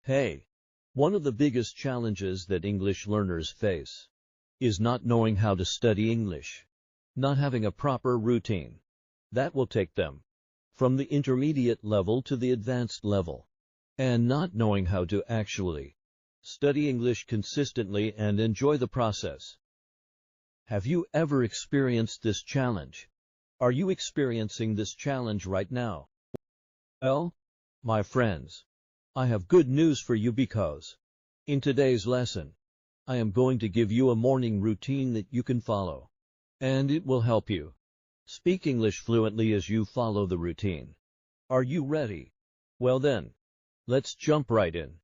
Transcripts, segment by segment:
Hey, one of the biggest challenges that English learners face is not knowing how to study English, not having a proper routine that will take them from the intermediate level to the advanced level, and not knowing how to actually study English consistently and enjoy the process. Have you ever experienced this challenge? Are you experiencing this challenge right now? Well, my friends, I have good news for you because in today's lesson, I am going to give you a morning routine that you can follow, and it will help you speak English fluently as you follow the routine. Are you ready? Well then, let's jump right in.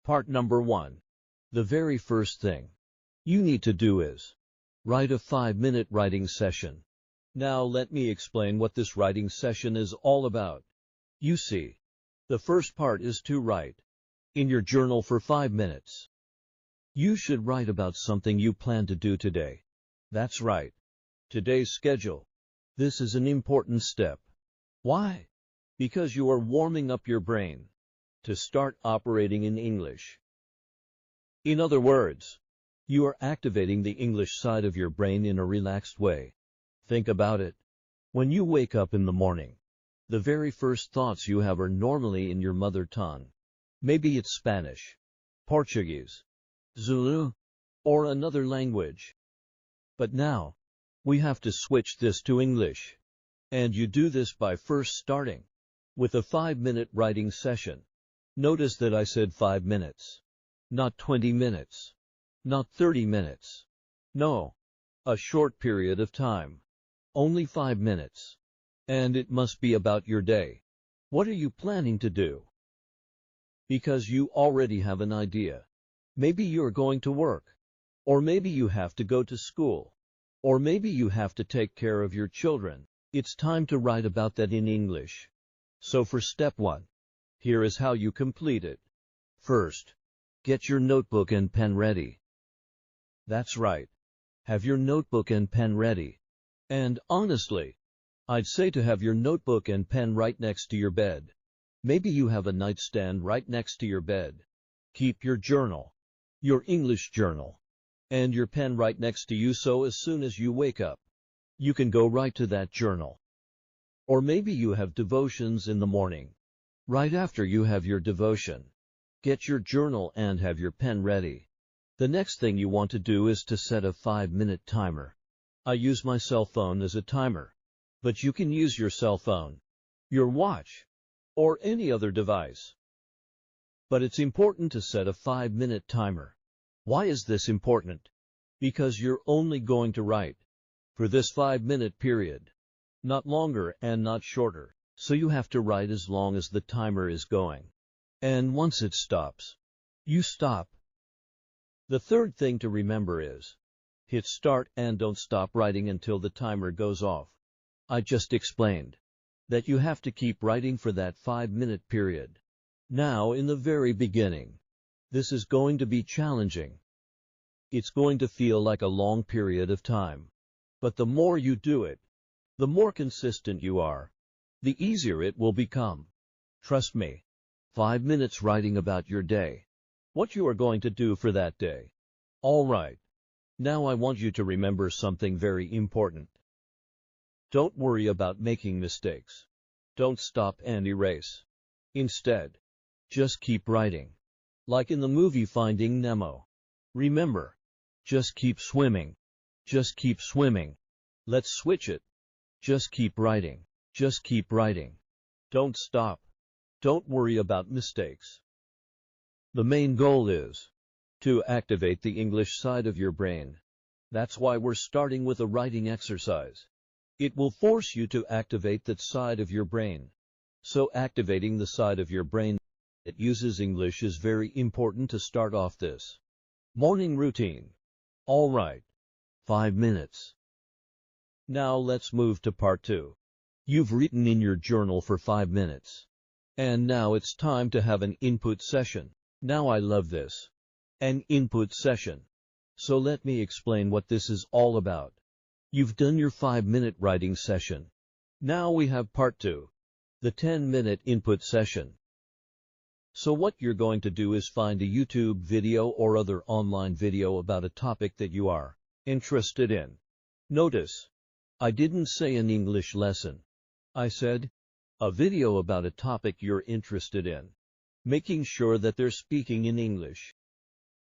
Part number 1. The very first thing you need to do is write a 5-minute writing session. Now let me explain what this writing session is all about. You see, the first part is to write in your journal for 5 minutes. You should write about something you plan to do today. That's right, today's schedule. This is an important step. Why? Because you are warming up your brain to start operating in English. In other words, you are activating the English side of your brain in a relaxed way. Think about it. When you wake up in the morning, the very first thoughts you have are normally in your mother tongue. Maybe it's Spanish, Portuguese, Zulu, or another language. But now, we have to switch this to English. And you do this by first starting with a 5-minute writing session. Notice that I said 5 minutes, not 20 minutes, not 30 minutes. No, a short period of time. Only 5 minutes. And it must be about your day. What are you planning to do? Because you already have an idea. Maybe you're going to work. Or maybe you have to go to school. Or maybe you have to take care of your children. It's time to write about that in English. So for step 1, here is how you complete it. First, get your notebook and pen ready. That's right. Have your notebook and pen ready. And honestly, I'd say to have your notebook and pen right next to your bed. Maybe you have a nightstand right next to your bed. Keep your journal, your English journal, and your pen right next to you so as soon as you wake up, you can go right to that journal. Or maybe you have devotions in the morning. Right after you have your devotion, get your journal and have your pen ready. The next thing you want to do is to set a 5-minute timer. I use my cell phone as a timer, but you can use your cell phone, your watch, or any other device. But it's important to set a 5-minute timer. Why is this important? Because you're only going to write for this 5-minute period, not longer and not shorter. So you have to write as long as the timer is going. And once it stops, you stop. The third thing to remember is, hit start and don't stop writing until the timer goes off. I just explained that you have to keep writing for that 5-minute period. Now in the very beginning, this is going to be challenging. It's going to feel like a long period of time. But the more you do it, the more consistent you are, the easier it will become. Trust me. 5 minutes writing about your day, what you are going to do for that day. All right. Now I want you to remember something very important. Don't worry about making mistakes. Don't stop and erase. Instead, just keep writing. Like in the movie Finding Nemo. Remember, just keep swimming. Just keep swimming. Let's switch it. Just keep writing. Just keep writing. Don't stop. Don't worry about mistakes. The main goal is to activate the English side of your brain. That's why we're starting with a writing exercise. It will force you to activate that side of your brain. So activating the side of your brain that uses English is very important to start off this morning routine. All right. 5 minutes. Now let's move to part 2. You've written in your journal for 5 minutes. And now it's time to have an input session. Now I love this. An input session. So let me explain what this is all about. You've done your 5-minute writing session. Now we have part 2. The 10-minute input session. So what you're going to do is find a YouTube video or other online video about a topic that you are interested in. Notice, I didn't say an English lesson. I said a video about a topic you're interested in, making sure that they're speaking in English.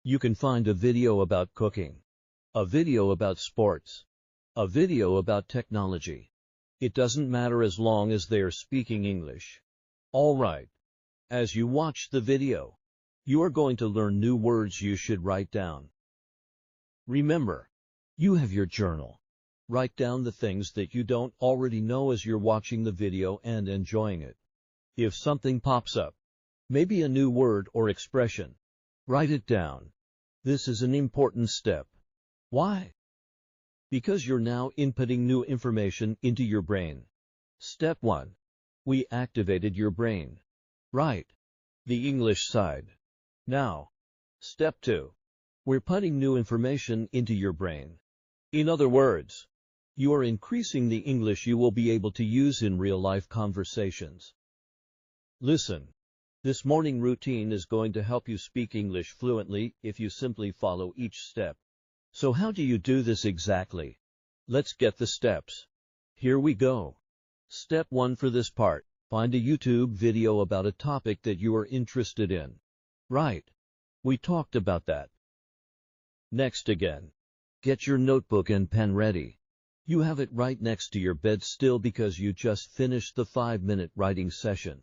You can find a video about cooking, a video about sports, a video about technology. It doesn't matter as long as they are speaking English. All right. As you watch the video, you are going to learn new words you should write down. Remember, you have your journal. Write down the things that you don't already know as you're watching the video and enjoying it. If something pops up, maybe a new word or expression, write it down. This is an important step. Why? Because you're now inputting new information into your brain. Step 1. We activated your brain. Right. The English side. Now, step 2. We're putting new information into your brain. In other words, you are increasing the English you will be able to use in real-life conversations. Listen. This morning routine is going to help you speak English fluently if you simply follow each step. So how do you do this exactly? Let's get the steps. Here we go. Step 1 for this part. Find a YouTube video about a topic that you are interested in. Right. We talked about that. Next again. Get your notebook and pen ready. You have it right next to your bed still because you just finished the 5-minute writing session.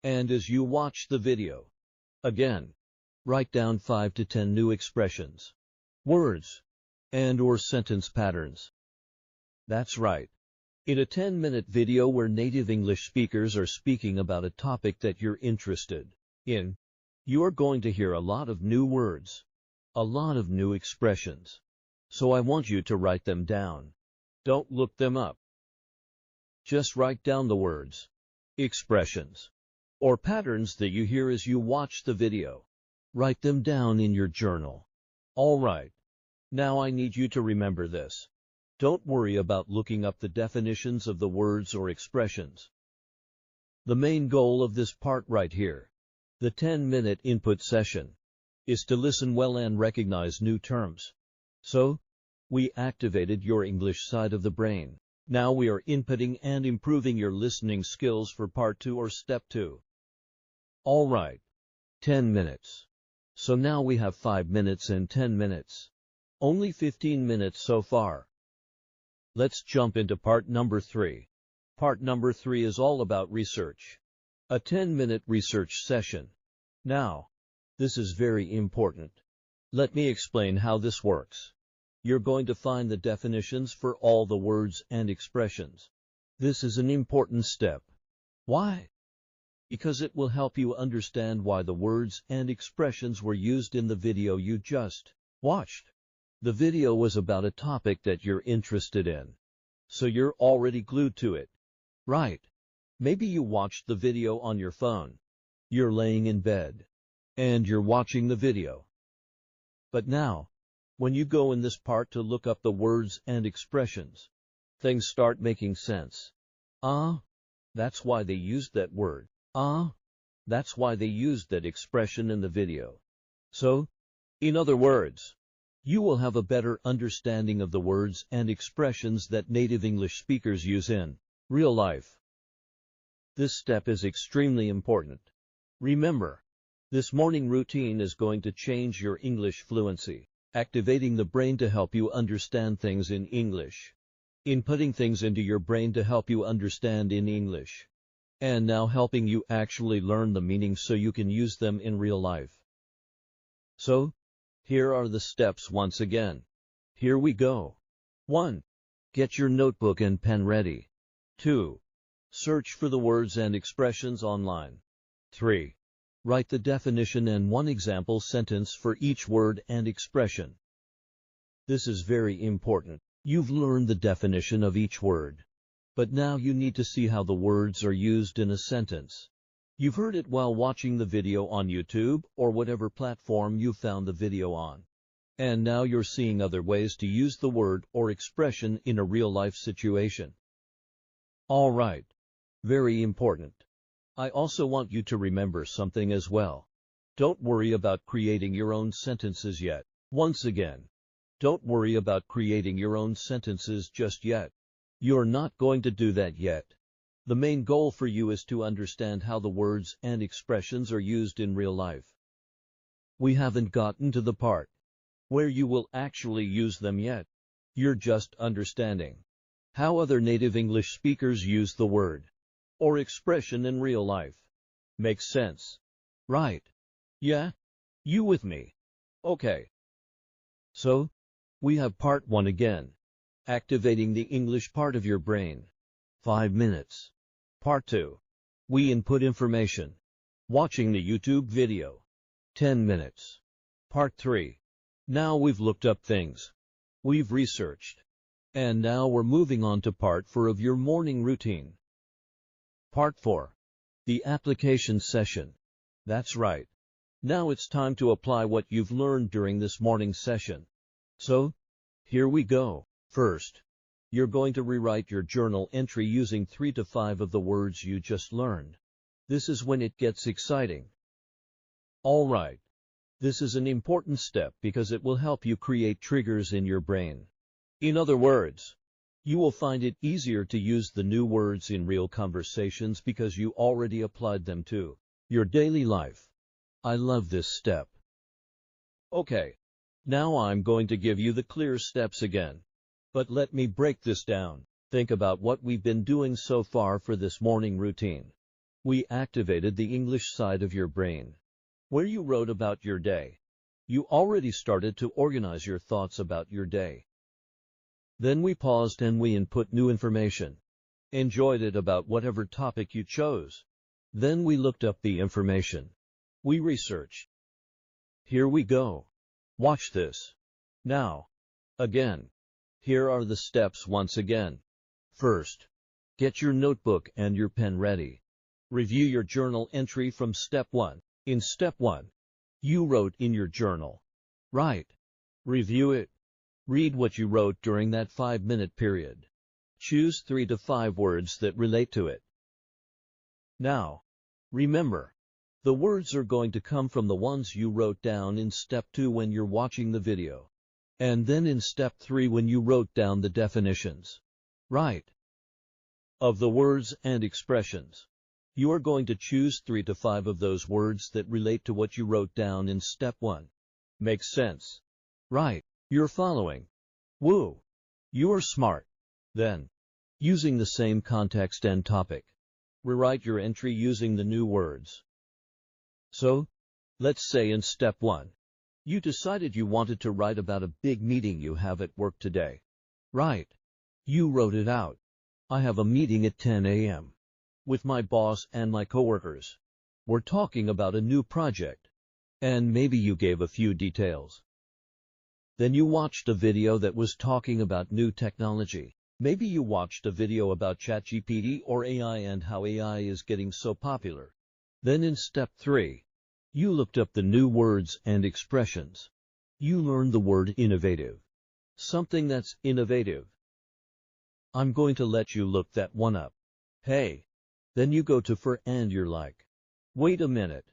And as you watch the video, again, write down 5 to 10 new expressions, words, and/or sentence patterns. That's right. In a 10-minute video where native English speakers are speaking about a topic that you're interested in, you are going to hear a lot of new words, a lot of new expressions. So I want you to write them down. Don't look them up. Just write down the words, expressions, or patterns that you hear as you watch the video. Write them down in your journal. All right. Now I need you to remember this. Don't worry about looking up the definitions of the words or expressions. The main goal of this part right here, the 10-minute input session, is to listen well and recognize new terms. So, we activated your English side of the brain. Now we are inputting and improving your listening skills for part 2 or step 2. All right. 10 minutes. So now we have 5 minutes and 10 minutes. Only 15 minutes so far. Let's jump into part number 3. Part number 3 is all about research. A 10-minute research session. Now, this is very important. Let me explain how this works. You're going to find the definitions for all the words and expressions. This is an important step. Why? Because it will help you understand why the words and expressions were used in the video you just watched. The video was about a topic that you're interested in, so you're already glued to it. Right. Maybe you watched the video on your phone. You're laying in bed, and you're watching the video. But now, when you go in this part to look up the words and expressions, things start making sense. That's why they used that word. That's why they used that expression in the video. So, in other words, you will have a better understanding of the words and expressions that native English speakers use in real life. This step is extremely important. Remember, this morning routine is going to change your English fluency, activating the brain to help you understand things in English, inputting things into your brain to help you understand in English, and now helping you actually learn the meaning so you can use them in real life. So, here are the steps once again. Here we go. 1. Get your notebook and pen ready. 2. Search for the words and expressions online. 3. Write the definition and one example sentence for each word and expression. This is very important. You've learned the definition of each word, but now you need to see how the words are used in a sentence. You've heard it while watching the video on YouTube or whatever platform you found the video on. And now you're seeing other ways to use the word or expression in a real-life situation. All right. Very important. I also want you to remember something as well. Don't worry about creating your own sentences yet. Once again, don't worry about creating your own sentences just yet. You're not going to do that yet. The main goal for you is to understand how the words and expressions are used in real life. We haven't gotten to the part where you will actually use them yet. You're just understanding how other native English speakers use the word or expression in real life. Makes sense, right? Yeah? You with me? Okay. So, we have part 1 again. Activating the English part of your brain. 5 minutes. Part 2. We input information. Watching the YouTube video. 10 minutes. Part 3. Now we've looked up things. We've researched. And now we're moving on to part 4 of your morning routine. Part 4. The application session. That's right. Now it's time to apply what you've learned during this morning session. So, here we go. First, you're going to rewrite your journal entry using 3 to 5 of the words you just learned. This is when it gets exciting. All right. This is an important step because it will help you create triggers in your brain. In other words, you will find it easier to use the new words in real conversations because you already applied them to your daily life. I love this step. Okay. Now I'm going to give you the clear steps again. But let me break this down. Think about what we've been doing so far for this morning routine. We activated the English side of your brain, where you wrote about your day. You already started to organize your thoughts about your day. Then we paused and we input new information. Enjoyed it about whatever topic you chose. Then we looked up the information. We researched. Here we go. Watch this. Now, again. Here are the steps once again. First, get your notebook and your pen ready. Review your journal entry from step 1. In step 1, you wrote in your journal. Right. Review it. Read what you wrote during that 5-minute period. Choose 3 to 5 words that relate to it. Now, remember, the words are going to come from the ones you wrote down in step 2 when you're watching the video. And then in step 3 when you wrote down the definitions. Right. Of the words and expressions. You are going to choose 3 to 5 of those words that relate to what you wrote down in step 1. Makes sense? Right. You're following. Woo. You're smart. Then, using the same context and topic, rewrite your entry using the new words. So, let's say in step 1, you decided you wanted to write about a big meeting you have at work today. Right. You wrote it out. I have a meeting at 10 a.m. with my boss and my coworkers. We're talking about a new project. And maybe you gave a few details. Then you watched a video that was talking about new technology. Maybe you watched a video about ChatGPT or AI and how AI is getting so popular. Then in step 3, you looked up the new words and expressions. You learned the word innovative. Something that's innovative. I'm going to let you look that one up. Hey. Then you go to for and you're like, wait a minute.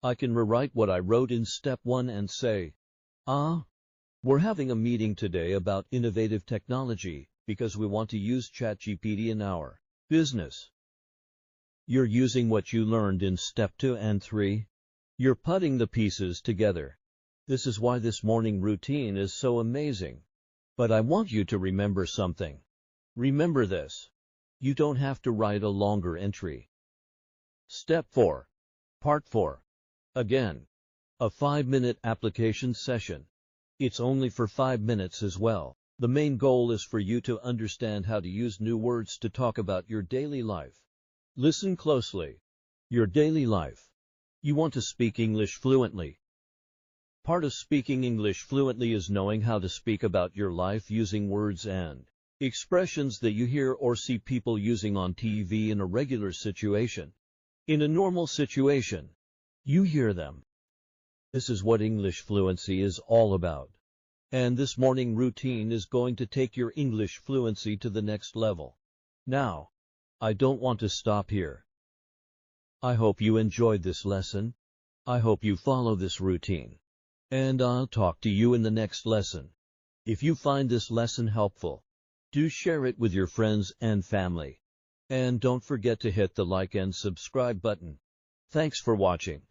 I can rewrite what I wrote in step 1 and say, we're having a meeting today about innovative technology because we want to use ChatGPT in our business. You're using what you learned in step 2 and 3. You're putting the pieces together. This is why this morning routine is so amazing. But I want you to remember something. Remember this. You don't have to write a longer entry. Step 4. Part 4. Again. A 5-minute application session. It's only for 5 minutes as well. The main goal is for you to understand how to use new words to talk about your daily life. Listen closely. Your daily life. You want to speak English fluently. Part of speaking English fluently is knowing how to speak about your life using words and expressions that you hear or see people using on TV in a regular situation. In a normal situation, you hear them. This is what English fluency is all about. And this morning routine is going to take your English fluency to the next level. Now, I don't want to stop here. I hope you enjoyed this lesson. I hope you follow this routine. And I'll talk to you in the next lesson. If you find this lesson helpful, do share it with your friends and family. And don't forget to hit the like and subscribe button. Thanks for watching.